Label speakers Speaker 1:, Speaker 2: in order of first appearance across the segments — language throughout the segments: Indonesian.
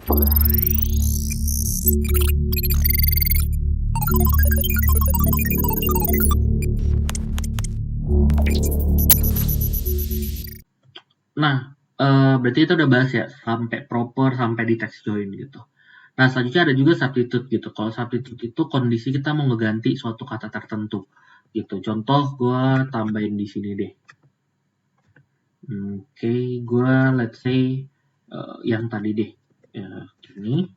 Speaker 1: Nah, berarti itu udah bahas ya sampai proper sampai di text join gitu. Nah, selanjutnya ada juga substitute gitu. Kalau substitute itu kondisi kita mau ngeganti suatu kata tertentu gitu. Contoh gue tambahin di sini deh. Oke, gue let's say yang tadi deh. Ini.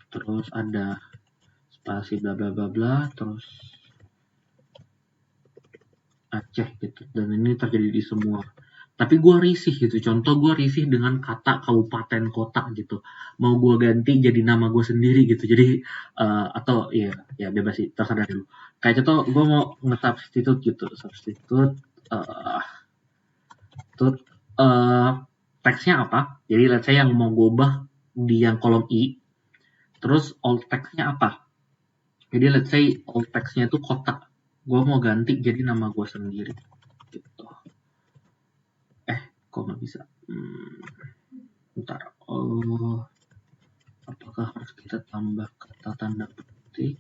Speaker 1: Terus ada spasi bla bla bla bla, terus Aceh gitu. Dan ini terjadi di semua. Tapi gue risih gitu. Contoh gue risih dengan kata kabupaten kota gitu. Mau gue ganti jadi nama gue sendiri gitu. Jadi atau ya bebas sih, terserah dulu. Kayak contoh gue mau nge-substitute gitu. Substitute teksnya apa? Jadi let's say yang mau gue ubah di yang kolom I. Terus alt text-nya apa? Jadi let's say alt text-nya itu kota. Gue mau ganti jadi nama gue sendiri gitu. Kok nggak bisa? Bentar. Apakah harus kita tambah kata tanda petik?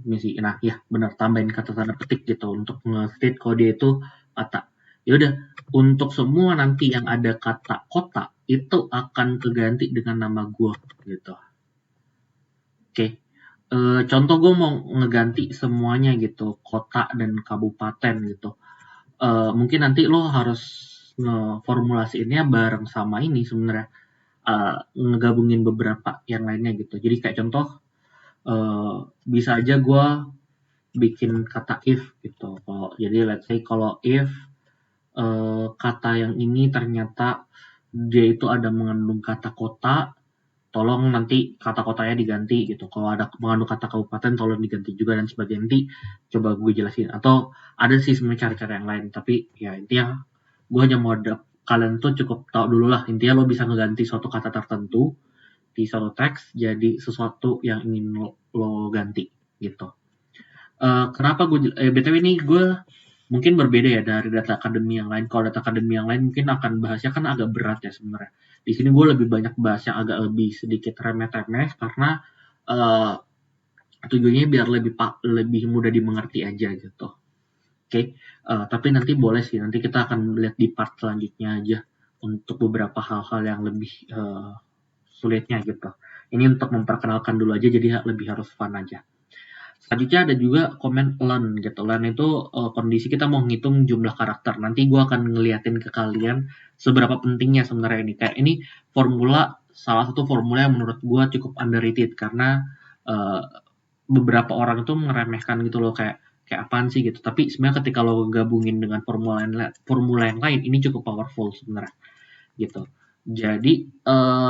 Speaker 1: Misi. Nah, ya benar, tambahin kata tanda petik gitu untuk nge-state kalau dia itu kata. Ya udah, untuk semua nanti yang ada kata kota itu akan keganti dengan nama gue gitu. Oke. Contoh gue mau ngeganti semuanya gitu, kota dan kabupaten gitu. Mungkin nanti lo harus ngeformulasiinnya bareng sama ini sebenarnya, ngegabungin beberapa yang lainnya gitu. Jadi kayak contoh, bisa aja gue bikin kata if gitu. Jadi let's say kalau if kata yang ini ternyata dia itu ada mengandung kata kota, tolong nanti kata kotanya diganti gitu. Kalau ada mengandung kata kabupaten tolong diganti juga dan sebagainya. Nanti coba gue jelasin. Atau ada sih sebenarnya cara-cara yang lain. Tapi ya intinya gue hanya mau kalian tuh cukup tahu dulu lah. Intinya lo bisa ngeganti suatu kata tertentu di suatu teks jadi sesuatu yang ingin lo ganti gitu. Kenapa gue BTW ini gue mungkin berbeda ya dari data akademi yang lain. Kalau data akademi yang lain mungkin akan bahasnya kan agak berat ya sebenarnya. Di sini gue lebih banyak bahas yang agak lebih sedikit remeh-temeh karena tujuannya biar lebih mudah dimengerti aja gitu. Oke, tapi nanti boleh sih, nanti kita akan lihat di part selanjutnya aja untuk beberapa hal-hal yang lebih sulitnya gitu. Ini untuk memperkenalkan dulu aja, jadi lebih harus fun aja. Selanjutnya ada juga komen learn gitu. Learn itu kondisi kita mau ngitung jumlah karakter. Nanti gue akan ngeliatin ke kalian seberapa pentingnya sebenarnya ini. Kayak ini salah satu formula yang menurut gue cukup underrated karena beberapa orang itu meremehkan gitu loh, kayak apaan sih gitu. Tapi sebenarnya ketika lo gabungin dengan formula yang lain, ini cukup powerful sebenarnya gitu. Jadi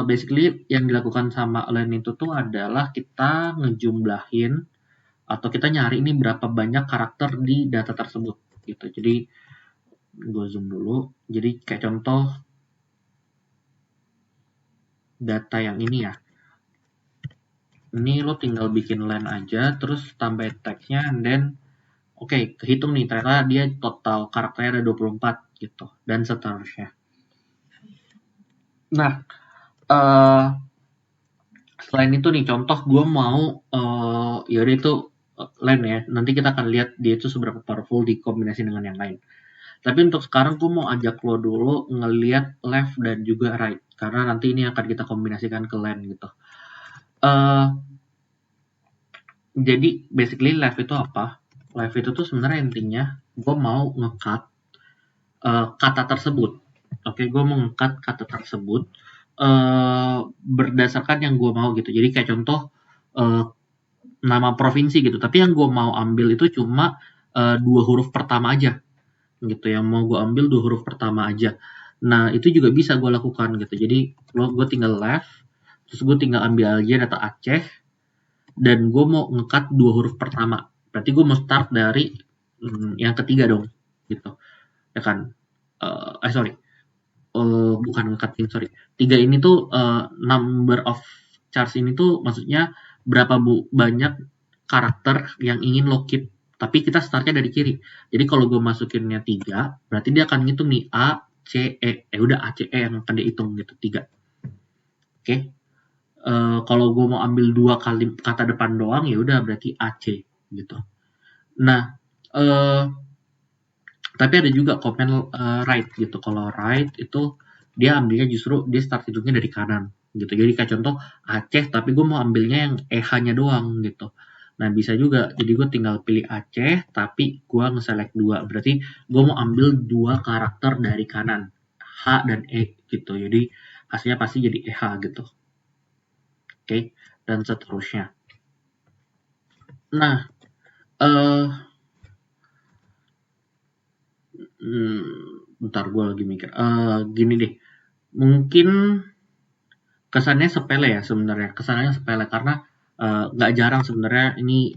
Speaker 1: basically yang dilakukan sama learn itu tuh adalah kita ngejumlahin atau kita nyari ini berapa banyak karakter di data tersebut gitu. Jadi gue zoom dulu. Jadi kayak contoh data yang ini ya. Ini lo tinggal bikin len aja, terus tambah teksnya, and then kehitung nih, ternyata dia total karakternya ada 24 gitu, dan seterusnya. Nah, selain itu nih, contoh gue mau, yaudah itu len ya, nanti kita akan lihat dia itu seberapa powerful dikombinasi dengan yang lain. Tapi untuk sekarang gue mau ajak lo dulu ngelihat left dan juga right, karena nanti ini akan kita kombinasikan ke len gitu. Jadi basically left itu apa? Left itu tuh sebenarnya intinya gue mau nge-cut kata tersebut. Oke, gue mau nge-cut kata tersebut berdasarkan yang gue mau gitu. Jadi kayak contoh nama provinsi gitu. Tapi yang gue mau ambil itu cuma 2 huruf pertama aja gitu. Yang mau gue ambil 2 huruf pertama aja. Nah, itu juga bisa gue lakukan gitu. Jadi gue tinggal left, terus gue tinggal ambil aja data Aceh, dan gue mau nge-cut 2 huruf pertama. Berarti gue mau start dari yang ketiga dong gitu. Ya kan? Bukan nge-cutting, sorry. 3 ini tuh number of chars ini tuh maksudnya berapa banyak karakter yang ingin lo keep. Tapi kita startnya dari kiri. Jadi kalau gue masukinnya 3, berarti dia akan ngitung nih A, C, E. Udah A, C, E yang akan dihitung gitu, 3. Oke. Kalau gue mau ambil 2 kali kata depan doang, ya udah berarti AC gitu. Nah, tapi ada juga komen right gitu. Kalau right itu dia ambilnya justru dia start hitungnya dari kanan gitu. Jadi kayak contoh Aceh, tapi gue mau ambilnya yang EH-nya doang gitu. Nah bisa juga. Jadi gue tinggal pilih Aceh, tapi gue nge-select 2. Berarti gue mau ambil 2 karakter dari kanan, H dan E gitu. Jadi hasilnya pasti jadi EH gitu. Oke, dan seterusnya. Nah, bentar gue lagi mikir. Gini deh, mungkin kesannya sepele ya sebenarnya. Kesannya sepele karena nggak jarang sebenarnya ini,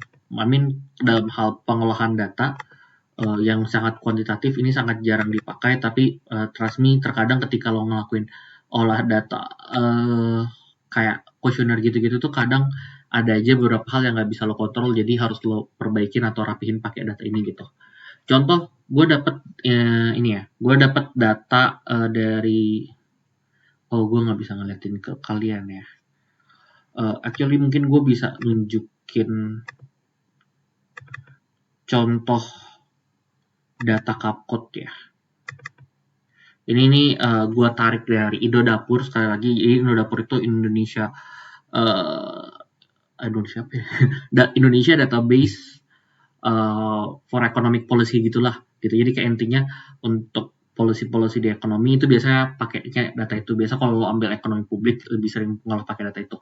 Speaker 1: dalam hal pengolahan data yang sangat kuantitatif ini sangat jarang dipakai. Tapi trust me, terkadang ketika lo ngelakuin olah data kayak kuesioner gitu-gitu tuh kadang ada aja beberapa hal yang nggak bisa lo kontrol, jadi harus lo perbaikin atau rapihin pakai data ini gitu. Contoh, gue dapet ini ya, gue dapet data dari, gue nggak bisa ngeliatin ke kalian ya. Actually mungkin gue bisa nunjukin contoh data Capcode ya. Ini nih gue tarik dari Indodapur sekali lagi. Indodapur itu Indonesia Indonesia apa ya? Indonesia Database for Economic Policy gitulah gitu. Jadi kayak intinya untuk policy di ekonomi itu biasanya pakai kayak data itu. Biasa kalau lo ambil ekonomi publik lebih sering ngolah pakai data itu.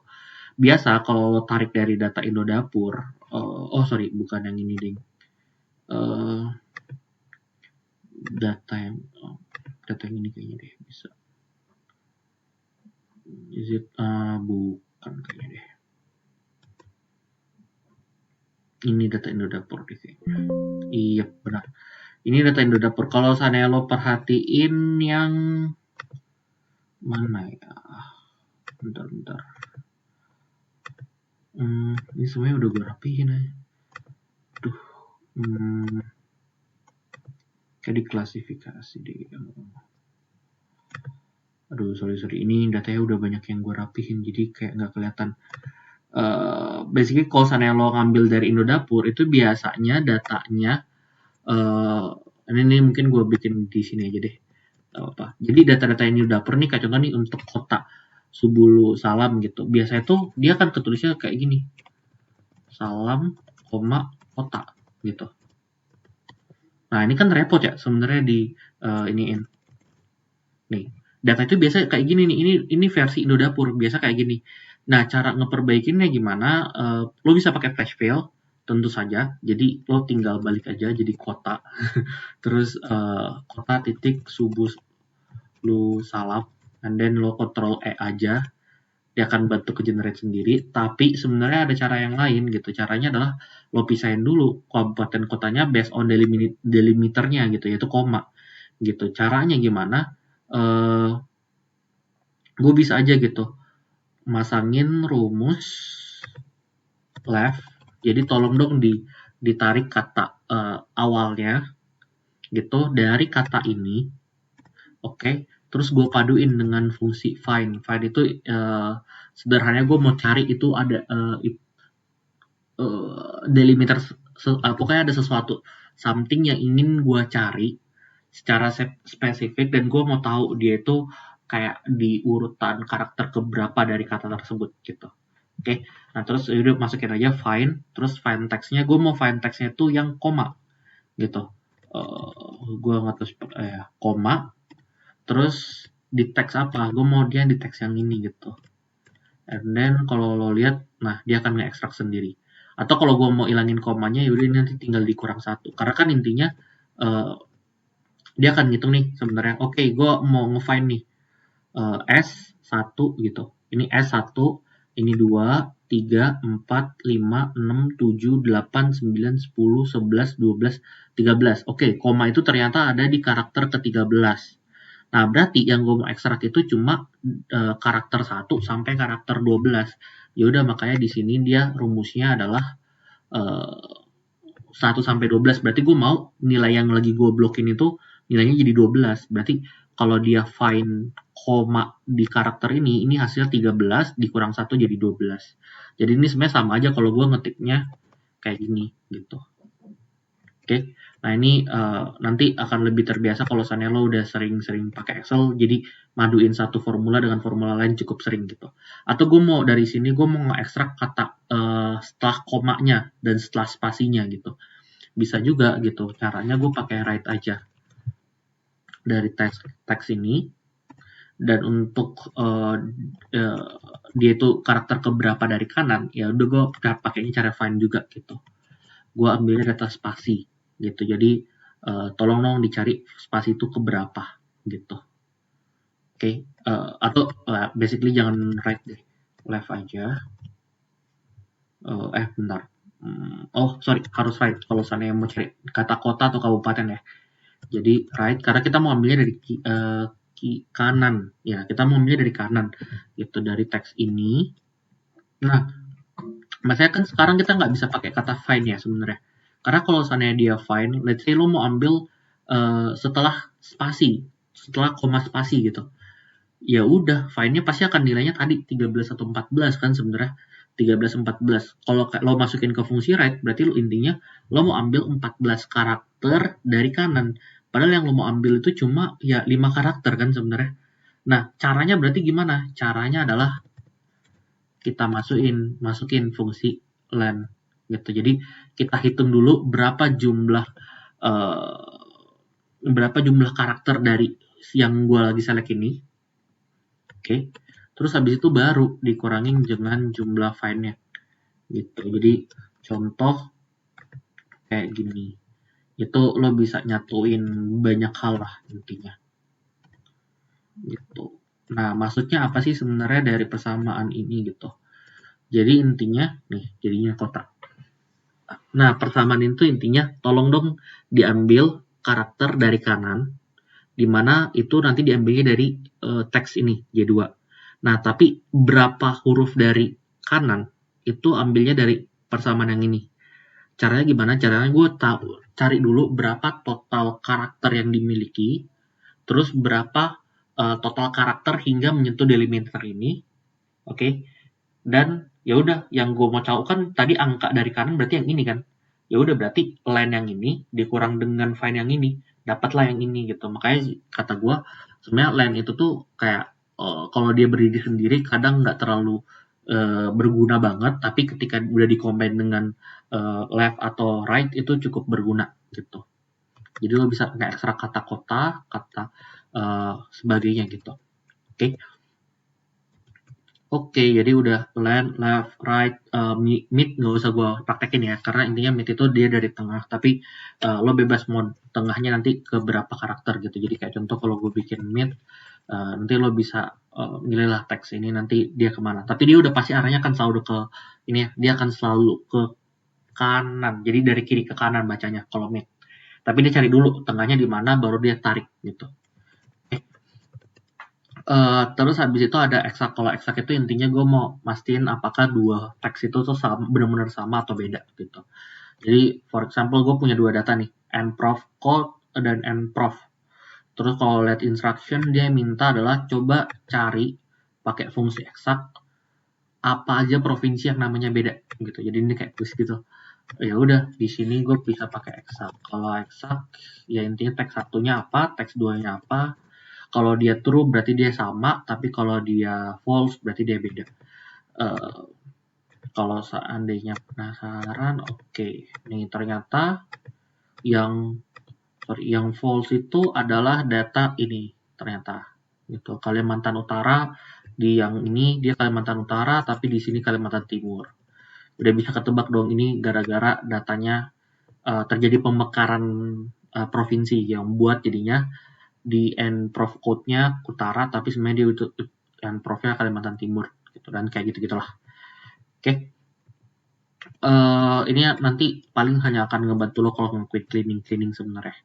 Speaker 1: Biasa kalau lo tarik dari data Indodapur, sorry bukan yang ini ding. Data yang ini kayaknya deh bisa. Is it bukan kayaknya deh. Ini data Indodapur deh kayaknya. Iya benar. Ini data Indodapur. Kalau seandainya lo perhatiin yang mana ya? Bentar. Ini semuanya udah gue rapihin aja. Duh. Kayak diklasifikasi deh. Aduh, sorry. Ini datanya udah banyak yang gue rapihin, jadi kayak nggak kelihatan. Basically kalau seandainya lo ngambil dari Indodapur, itu biasanya datanya, ini mungkin gue bikin di sini aja deh. Apa? Jadi data-data Indodapur nih, kayak contoh nih untuk kota Subulu Salam gitu. Biasanya tuh dia kan ketulisnya kayak gini. Salam, kota gitu. Nah, ini kan repot ya sebenarnya di iniin. Nih, data itu biasa kayak gini nih. Ini versi Indodapur, biasa kayak gini. Nah, cara ngeperbaikinnya gimana? Lo bisa pakai flash fail, tentu saja. Jadi lo tinggal balik aja jadi kota. Terus kota titik Subulu Salam, and then lo control E aja. Dia akan bantu ke generate sendiri. Tapi sebenarnya ada cara yang lain gitu. Caranya adalah lo pisahin dulu kabupaten kotanya based on delimiternya gitu, yaitu koma gitu. Caranya gimana? Gue bisa aja gitu masangin rumus left. Jadi tolong dong ditarik kata awalnya gitu dari kata ini. Oke. Terus gue paduin dengan fungsi find. Find itu sederhananya gue mau cari itu ada delimiter, pokoknya ada sesuatu something yang ingin gue cari secara spesifik, dan gue mau tahu dia itu kayak di urutan karakter keberapa dari kata tersebut gitu. Oke. Nah terus udah masukin aja find, terus find text-nya gue mau find text-nya itu yang koma gitu. Gue nggak tahu koma, terus di teks apa, gue mau dia di teks yang ini gitu. And then kalau lo lihat, nah dia akan nge-extract sendiri. Atau kalau gue mau ilangin komanya, yaudah nanti tinggal dikurang 1. Karena kan intinya dia akan ngitung nih sebenarnya. Oke, gue mau nge-find nih S1 gitu. Ini S1, ini 2, 3, 4, 5, 6, 7, 8, 9, 10, 11, 12, 13. Oke, koma itu ternyata ada di karakter ke-13. Nah, berarti yang gue mau ekstrak itu cuma karakter 1 sampai karakter 12. Ya udah, makanya di sini dia rumusnya adalah 1 sampai 12. Berarti gue mau nilai yang lagi gue blokin itu nilainya jadi 12. Berarti kalau dia find koma di karakter ini hasilnya 13 dikurang 1 jadi 12. Jadi ini sebenarnya sama aja kalau gue ngetiknya kayak gini gitu. Oke. Nah ini nanti akan lebih terbiasa kalau misalnya lo udah sering-sering pakai Excel, jadi maduin satu formula dengan formula lain cukup sering gitu. Atau gue mau dari sini gue mau nge-ekstrak kata setelah komanya dan setelah spasinya gitu. Bisa juga gitu. Caranya gue pakai write aja dari teks ini. Dan untuk dia itu karakter keberapa dari kanan, ya udah gue pakainya cara find juga gitu. Gue ambilnya data spasi gitu. Jadi tolong dong dicari spasi itu keberapa gitu. Oke. Atau basically jangan right deh, left aja. Bentar. Sorry, harus right kalau misalnya mau cari kata kota atau kabupaten ya. Jadi right karena kita mau ambilnya dari kanan ya, kita mau ambilnya dari kanan gitu, dari teks ini. Nah, maksudnya kan sekarang kita nggak bisa pakai kata find ya sebenarnya, karena kalau misalnya dia find, let's say lo mau ambil setelah spasi, setelah koma spasi gitu, ya udah findnya pasti akan nilainya tadi 13 atau 14 kan sebenarnya, 13 14. Kalau lo masukin ke fungsi right, berarti lo intinya lo mau ambil 14 karakter dari kanan. Padahal yang lo mau ambil itu cuma ya 5 karakter kan sebenarnya. Nah, caranya berarti gimana? Caranya adalah kita masukin fungsi len gitu. Jadi kita hitung dulu berapa jumlah karakter dari yang gue lagi select ini. Oke. Terus habis itu baru dikurangin dengan jumlah find-nya. Gitu. Jadi contoh kayak gini. Itu lo bisa nyatuin banyak hal lah intinya. Gitu. Nah, maksudnya apa sih sebenarnya dari persamaan ini gitu. Jadi intinya nih, jadinya kotak. Nah, persamaan itu intinya tolong dong diambil karakter dari kanan, di mana itu nanti diambilnya dari teks ini J2. Nah, tapi berapa huruf dari kanan itu ambilnya dari persamaan yang ini. Caranya gimana? Caranya gue cari dulu berapa total karakter yang dimiliki, terus berapa total karakter hingga menyentuh delimiter ini, oke? Dan ya udah, yang gue mau tahu kan tadi angka dari kanan berarti yang ini kan. Ya udah berarti line yang ini dikurang dengan find yang ini, dapatlah yang ini gitu. Makanya kata gue sebenarnya line itu tuh kayak kalau dia berdiri sendiri kadang nggak terlalu berguna banget, tapi ketika udah di-combine dengan left atau right itu cukup berguna gitu. Jadi lo bisa pakai ekstra kata kota, kata sebagainya gitu. Oke. Oke, jadi udah land, left, right, mid nggak usah gue praktekin ya, karena intinya mid itu dia dari tengah, tapi lo bebas mau tengahnya nanti ke berapa karakter gitu. Jadi kayak contoh kalau gue bikin mid, nanti lo bisa milih lah teks ini nanti dia kemana. Tapi dia udah pasti arahnya kan selalu ke ini ya, dia akan selalu ke kanan. Jadi dari kiri ke kanan bacanya kalau mid. Tapi dia cari dulu tengahnya di mana, baru dia tarik gitu. Terus habis itu ada eksak. Kalau eksak itu intinya gue mau mastiin apakah dua teks itu tuh benar-benar sama atau beda gitu. Jadi for example gue punya dua data nih, nprof code dan nprof. Terus kalau let instruction dia minta adalah coba cari pakai fungsi eksak apa aja provinsi yang namanya beda gitu. Jadi ini kayak quiz gitu. Ya udah, di sini gue bisa pakai eksak. Kalau eksak ya intinya teks satunya apa, teks duanya apa. Kalau dia true berarti dia sama, tapi kalau dia false berarti dia beda. Kalau seandainya penasaran, oke. Nih ternyata yang false itu adalah data ini ternyata. Gitu. Kalimantan Utara, di yang ini dia Kalimantan Utara, tapi di sini Kalimantan Timur. Udah bisa ketebak dong ini gara-gara datanya terjadi pemekaran provinsi yang buat jadinya di nprof code-nya utara, tapi sebenarnya dia itu nprof-nya Kalimantan Timur gitu, dan kayak gitu-gitulah. Oke. Ini nanti paling hanya akan ngebantu lo kalau nge-quick cleaning sebenarnya.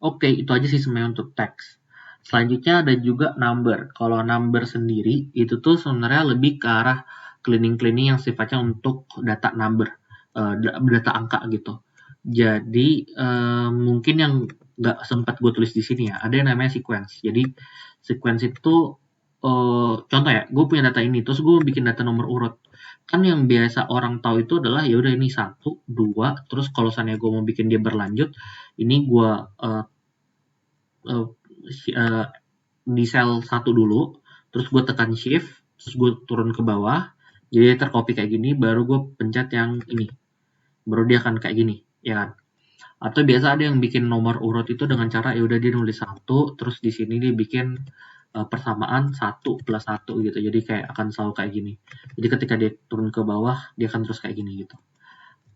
Speaker 1: Oke, itu aja sih sebenarnya untuk teks. Selanjutnya ada juga number. Kalau number sendiri itu tuh sebenarnya lebih ke arah cleaning yang sifatnya untuk data number, data angka gitu. Jadi mungkin yang nggak sempat gue tulis di sini ya, ada yang namanya sequence. Jadi sequence itu contoh ya, gue punya data ini, terus gue bikin data nomor urut. Kan yang biasa orang tahu itu adalah ya udah ini 1, 2, terus kalau misalnya gue mau bikin dia berlanjut, ini gue di sel 1 dulu, terus gue tekan shift, terus gue turun ke bawah, jadi tercopy kayak gini, baru gue pencet yang ini, baru dia akan kayak gini, ya kan? Atau biasa ada yang bikin nomor urut itu dengan cara ya udah dia nulis 1, terus di sini dia bikin persamaan 1 plus 1 gitu. Jadi kayak akan selalu kayak gini. Jadi ketika dia turun ke bawah, dia akan terus kayak gini gitu.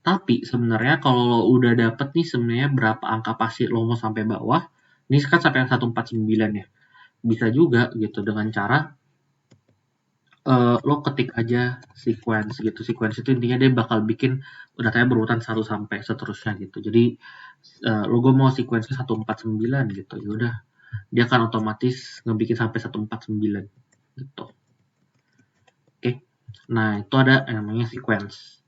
Speaker 1: Tapi sebenarnya kalau lo udah dapet nih sebenarnya berapa angka pasti lo mau sampai bawah, ini kan sampai 149 ya. Bisa juga gitu dengan cara lo ketik aja sequence gitu. Sequence itu intinya dia bakal bikin datanya berurutan 1 sampai seterusnya gitu. Jadi logo mau sequence 149 gitu. Ya udah, dia akan otomatis ngebikin sampai 149 gitu. Oke. Nah, itu ada yang namanya sequence.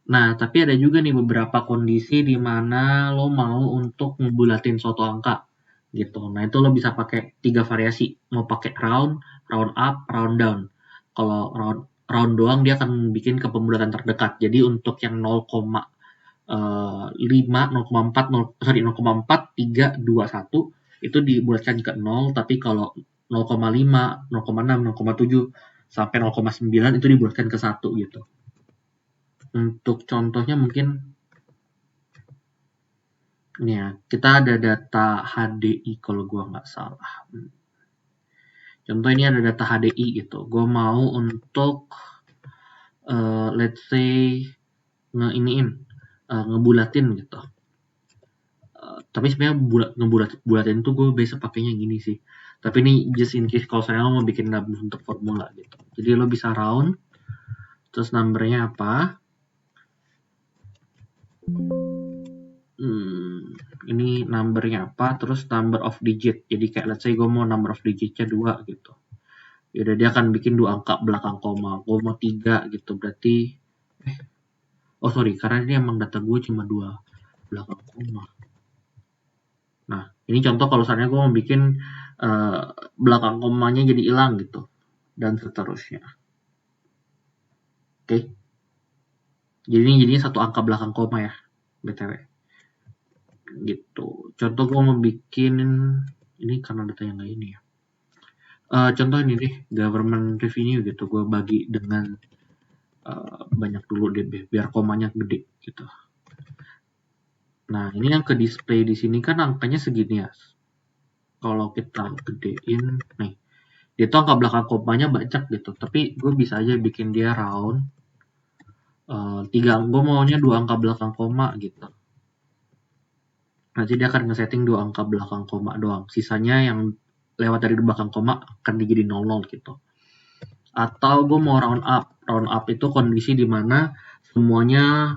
Speaker 1: Nah, tapi ada juga nih beberapa kondisi di mana lo mau untuk ngebulatin suatu angka gitu. Nah, itu lo bisa pakai 3 variasi. Mau pakai round, round up, round down. Kalau round doang dia akan bikin ke pembulatan terdekat. Jadi untuk yang 0,5, 0,4, 0,4, 3, 2, 1 itu dibulatkan ke 0, tapi kalau 0,5, 0,6, 0,7 sampai 0,9 itu dibulatkan ke 1 gitu. Untuk contohnya mungkin ini ya, kita ada data HDI kalau gua nggak salah. Contoh ini ada data HDI gitu. Gua mau untuk let's say ngebulatin gitu. Tapi sebenarnya ngebulatin tuh gue biasa pakainya gini sih. Tapi ini just in case kalau saya mau bikin dalam bentuk formula gitu. Jadi lo bisa round, terus numbernya apa? Ini numbernya apa? Terus number of digit. Jadi kayak let's say gue mau number of digitnya 2 gitu. Yaudah dia akan bikin 2 angka belakang koma. Gue mau 3 gitu. Berarti oh sorry, karena ini emang data gue cuma 2 belakang koma. Nah, ini contoh kalau misalnya gue mau bikin belakang komanya jadi hilang gitu. Dan seterusnya. Oke. Jadi ini jadinya 1 angka belakang koma ya. BTW. Gitu. Contoh gue mau bikin ini karena data yang kayak ini ya. Contoh ini deh, government revenue gitu. Gue bagi dengan banyak dulu deh, biar komanya gede gitu. Nah, ini yang ke display di sini kan angkanya segini ya. Kalau kita gedein, nih, dia tuh angka belakang komanya banyak gitu. Tapi gue bisa aja bikin dia round. 3, gue maunya 2 angka belakang koma gitu. Nanti dia akan ngesetting 2 angka belakang koma doang. Sisanya yang lewat dari belakang koma akan dijadi 00 gitu. Atau gue mau round up. Round up itu kondisi dimana semuanya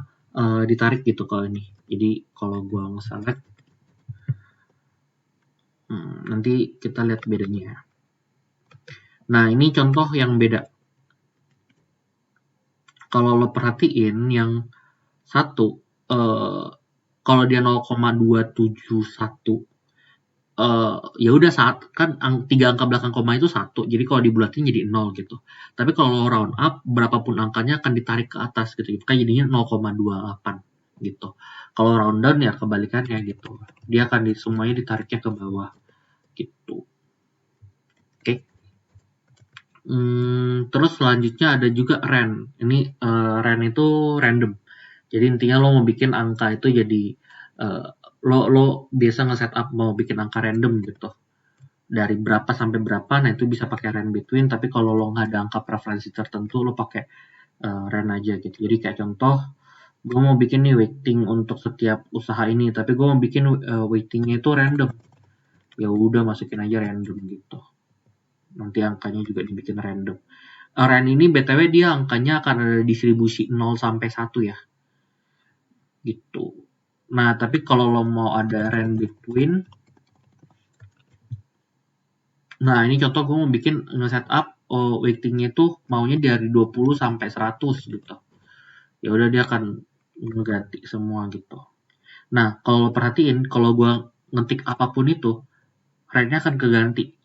Speaker 1: ditarik gitu kalau ini. Jadi kalau gue nge-select, nanti kita lihat bedanya. Nah ini contoh yang beda. Kalau lo perhatiin yang satu, kalau dia 0,271, ya udah saat kan 3 angka belakang koma itu 1, jadi kalau dibulatin jadi 0 gitu. Tapi kalau round up, berapapun angkanya akan ditarik ke atas gitu. Kan jadinya 0,28 gitu. Kalau round down ya kebalikannya gitu. Dia akan semuanya ditariknya ke bawah gitu. Oke. Terus selanjutnya ada juga ran. Ini ran itu random. Jadi intinya lo mau bikin angka itu jadi lo biasa nge-setup mau bikin angka random gitu. Dari berapa sampai berapa, nah itu bisa pakai ran between. Tapi kalau lo nggak ada angka preferensi tertentu, lo pakai ran aja gitu. Jadi kayak contoh, gue mau bikin nih weighting untuk setiap usaha ini, tapi gue mau bikin weightingnya itu random. Ya udah masukin aja random gitu. Nanti angkanya juga dibikin random. Ran ini BTW dia angkanya akan ada distribusi 0 sampai 1 ya. Gitu. Nah, tapi kalau lo mau ada ran between, nah ini contoh gue mau bikin nge-setup weightingnya itu maunya dari 20 sampai 100 gitu. Ya udah dia akan mengganti semua gitu. Nah, kalau perhatiin, kalau gue ngetik apapun itu, rank-nya akan keganti.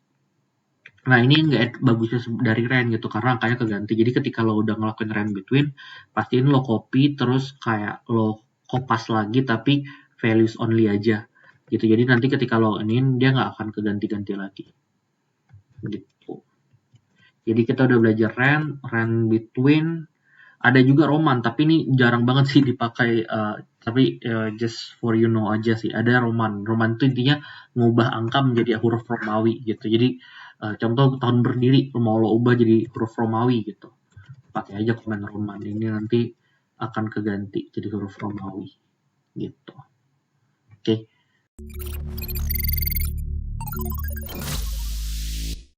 Speaker 1: Nah, ini nggak bagusnya dari rank gitu, karena angkanya keganti. Jadi ketika lo udah ngelakuin rank between, pastiin lo copy, terus kayak lo kopas lagi, tapi values only aja. Gitu. Jadi nanti ketika lo ini, dia nggak akan keganti-ganti lagi. Gitu. Jadi kita udah belajar rank between, ada juga roman, tapi ini jarang banget sih dipakai, tapi just for you know aja sih, ada roman. Roman itu intinya ngubah angka menjadi huruf Romawi gitu. Jadi contoh tahun berdiri mau lo ubah jadi huruf Romawi gitu. Pakai aja komen roman, ini nanti akan keganti jadi huruf Romawi gitu. Oke.